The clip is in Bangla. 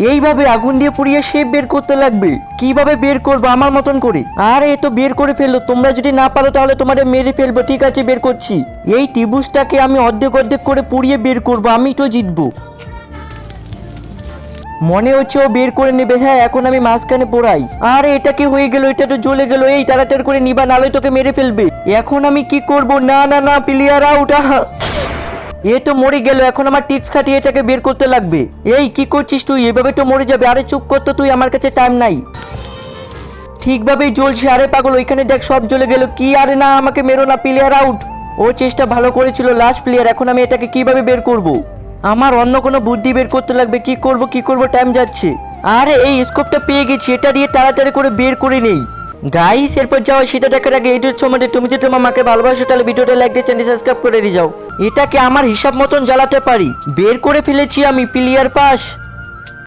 এইভাবে আগুন দিয়ে পুড়িয়ে শেপ বের করতে লাগবে। কিভাবে বের করবো আমার মতন করে? আরে এ তো বের করে ফেললো। তোমরা যদি না পারো তাহলে তোমাদের মেরে ফেলবো। ঠিক আছে, বের করছি। এই ত্রিভুজটাকে আমি অর্ধেক অর্ধেক করে পুড়িয়ে বের করবো। আমি তো জিতবো। মনে হচ্ছে ও বের করে নেবে। হ্যাঁ, এখন আমি মাঝখানে পোড়াই। আরে এটা কি হয়ে গেল? এটা তো জ্বলে গেল। এই তাড়াতাড়ি করে নিবা, নালে তোকে মেরে ফেলবে। এখন আমি কি করব? না না না, প্লেয়ার আউট। এ তো মরে গেল। এখন আমার টিপস খাটিয়ে এটাকে বের করতে লাগবে। এই কি করছিস তুই? এভাবে তো মরে যাবে। আরে চুপ কর তো তুই, আমার কাছে টাইম নাই। ঠিকভাবেই জ্বলছে। আরে পাগল, ওইখানে দেখ সব জ্বলে গেল। কি? আরে না, আমাকে মেরো না, প্লেয়ার আউট। ও চেষ্টা ভালো করেছিল, লাস্ট প্লেয়ার। এখন আমি এটাকে কিভাবে বের করব? আমার অন্য কোনো বুদ্ধি বের করতে লাগবে। কি করব, টাইম যাচ্ছে। আরে এই স্কোপটা পেয়ে গেছি, এটা দিয়ে তাড়াতাড়ি করে বের করে নেই। গাইস, এরপর যাও সেটা দেখার আগে এইটার সম্বন্ধে তুমি যদি তোমার মাকে ভালোবাসো তাহলে ভিডিওটা লাইক দিয়ে চ্যানেল সাবস্ক্রাইব করে দিয়ে যাও। এটাকে আমার হিসাব মতন জ্বালাতে পারি। বের করে ফেলেছি আমি, প্লেয়ার পাস।